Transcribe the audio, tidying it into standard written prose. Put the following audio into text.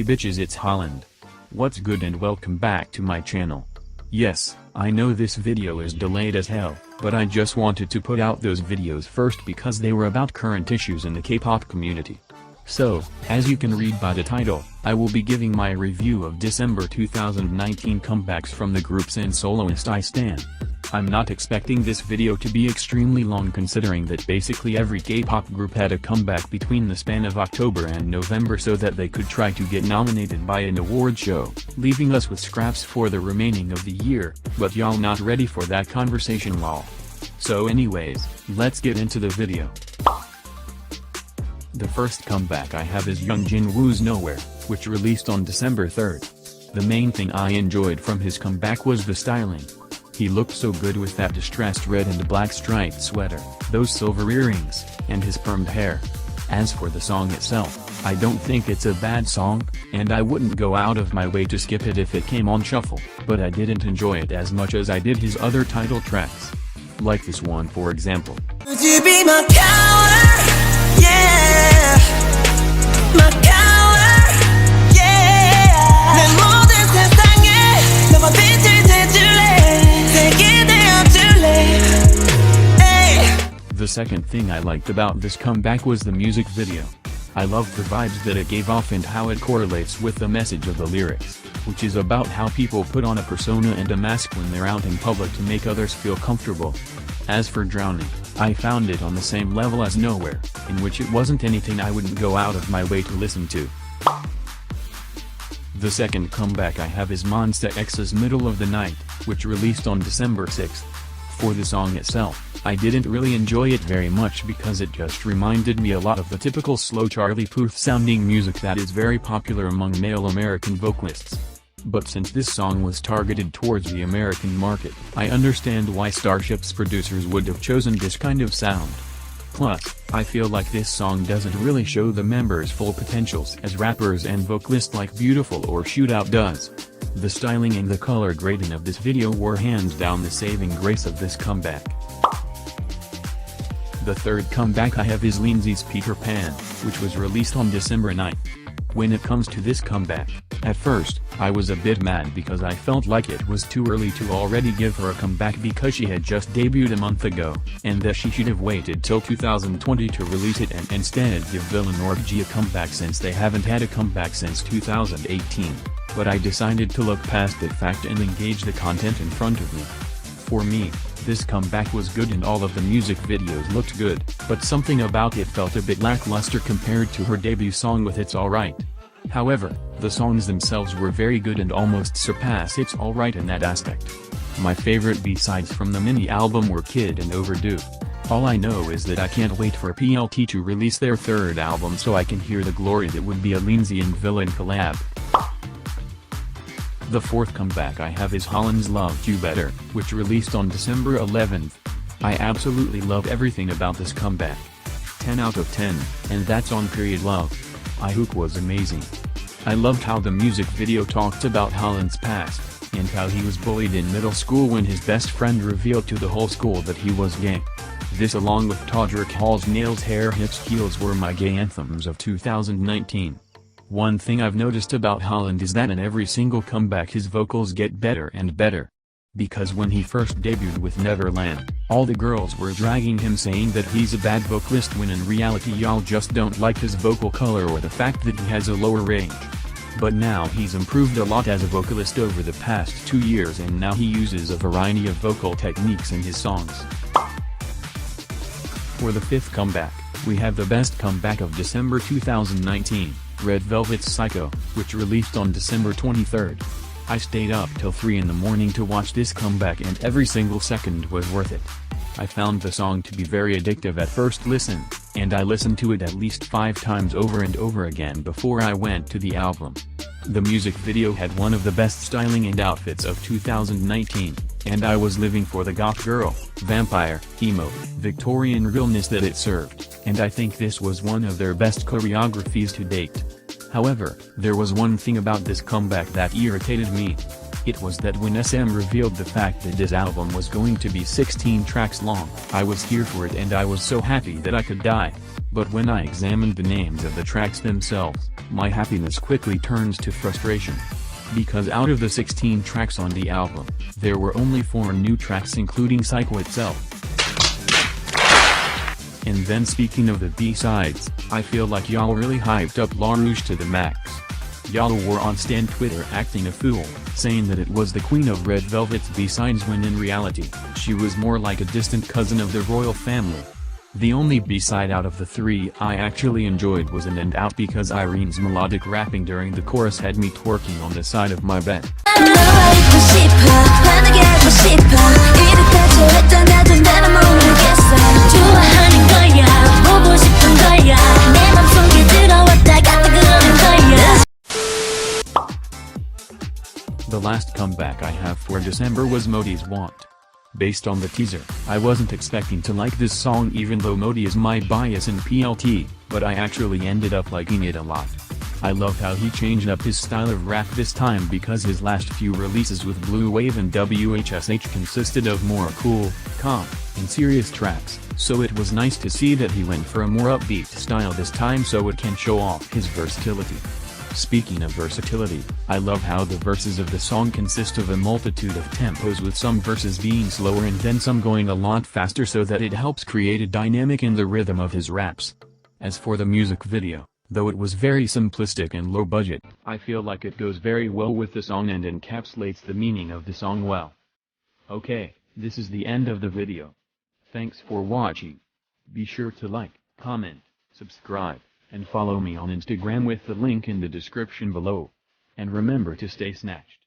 Hey bitches, it's Holland. What's good and welcome back to my channel. Yes, I know this video is delayed as hell, but I just wanted to put out those videos first because they were about current issues in the K-pop community. So, as you can read by the title, I will be giving my review of December 2019 comebacks from the groups and soloist I stan. I'm not expecting this video to be extremely long considering that basically every K-pop group had a comeback between the span of October and November so that they could try to get nominated by an award show, leaving us with scraps for the remaining of the year, but y'all not ready for that conversation lol. So anyways, let's get into the video. The first comeback I have is Jung Jinwoo's Nowhere, which released on December 3rd. The main thing I enjoyed from his comeback was the styling. He looked so good with that distressed red and black striped sweater, those silver earrings, and his permed hair. As for the song itself, I don't think it's a bad song, and I wouldn't go out of my way to skip it if it came on shuffle, but I didn't enjoy it as much as I did his other title tracks. Like this one for example. Would you be my coward? Yeah, my coward. Yeah. 내 모든 세상에 너만 빛을 대줄래. 내게 되어줄래. The second thing I liked about this comeback was the music video. I loved the vibes that it gave off and how it correlates with the message of the lyrics, which is about how people put on a persona and a mask when they're out in public to make others feel comfortable. As for Drowning, I found it on the same level as Nowhere, in which it wasn't anything I wouldn't go out of my way to listen to. The second comeback I have is Monsta X's Middle of the Night, which released on December 6th. For the song itself, I didn't really enjoy it very much because it just reminded me a lot of the typical slow Charlie Puth sounding music that is very popular among male American vocalists. But since this song was targeted towards the American market, I understand why Starship's producers would have chosen this kind of sound. Plus, I feel like this song doesn't really show the members' full potentials as rappers and vocalists like Beautiful or Shootout does. The styling and the color grading of this video were hands down the saving grace of this comeback. The third comeback I have is Lindsey X Peter Pan, which was released on December 9th. When it comes to this comeback, at first, I was a bit mad because I felt like it was too early to already give her a comeback because she had just debuted a month ago, and that she should have waited till 2020 to release it and instead give Villain or G a comeback since they haven't had a comeback since 2018. But I decided to look past that fact and engage the content in front of me. For me, this comeback was good and all of the music videos looked good, but something about it felt a bit lackluster compared to her debut song with It's Alright. However, the songs themselves were very good and almost surpass It's Alright in that aspect. My favorite B-sides from the mini-album were Kid and Overdue. All I know is that I can't wait for PLT to release their third album so I can hear the glory that would be a Lindsey and Villain collab. The fourth comeback I have is Holland's Loved You Better, which released on December 11th. I absolutely love everything about this comeback. 10 out of 10, and that's on Period Love. Hook was amazing. I loved how the music video talked about Holland's past, and how he was bullied in middle school when his best friend revealed to the whole school that he was gay. This along with Todrick Hall's Nails Hair Hips Heels were my gay anthems of 2019. One thing I've noticed about Holland is that in every single comeback his vocals get better and better. Because when he first debuted with Neverland, all the girls were dragging him saying that he's a bad vocalist when in reality y'all just don't like his vocal color or the fact that he has a lower range. But now he's improved a lot as a vocalist over the past 2 years and now he uses a variety of vocal techniques in his songs. For the fifth comeback, we have the best comeback of December 2019. Red Velvet's Psycho, which released on December 23rd. I stayed up till 3 in the morning to watch this comeback and every single second was worth it. I found the song to be very addictive at first listen, and I listened to it at least 5 times over and over again before I went to the album. The music video had one of the best styling and outfits of 2019, and I was living for the goth girl, vampire, emo, Victorian realness that it served, and I think this was one of their best choreographies to date. However, there was one thing about this comeback that irritated me. It was that when SM revealed the fact that this album was going to be 16 tracks long, I was here for it and I was so happy that I could die. But when I examined the names of the tracks themselves, my happiness quickly turns to frustration. Because out of the 16 tracks on the album, there were only 4 new tracks including Psycho itself. And then speaking of the B-sides, I feel like y'all really hyped up La Rouge to the max. Y'all were on Stan Twitter acting a fool, saying that it was the Queen of Red Velvet's B-sides when in reality, she was more like a distant cousin of the royal family. The only B-side out of the 3 I actually enjoyed was An and Out because Irene's melodic rapping during the chorus had me twerking on the side of my bed. The last comeback I have for December was Modi's Want. Based on the teaser, I wasn't expecting to like this song even though Modi is my bias in PLT, but I actually ended up liking it a lot. I loved how he changed up his style of rap this time because his last few releases with Blue Wave and WHSH consisted of more cool, calm, and serious tracks, so it was nice to see that he went for a more upbeat style this time so it can show off his versatility. Speaking of versatility, I love how the verses of the song consist of a multitude of tempos with some verses being slower and then some going a lot faster so that it helps create a dynamic in the rhythm of his raps. As for the music video, though it was very simplistic and low budget, I feel like it goes very well with the song and encapsulates the meaning of the song well. Okay, this is the end of the video. Thanks for watching. Be sure to like, comment, subscribe, and follow me on Instagram with the link in the description below. And remember to stay snatched.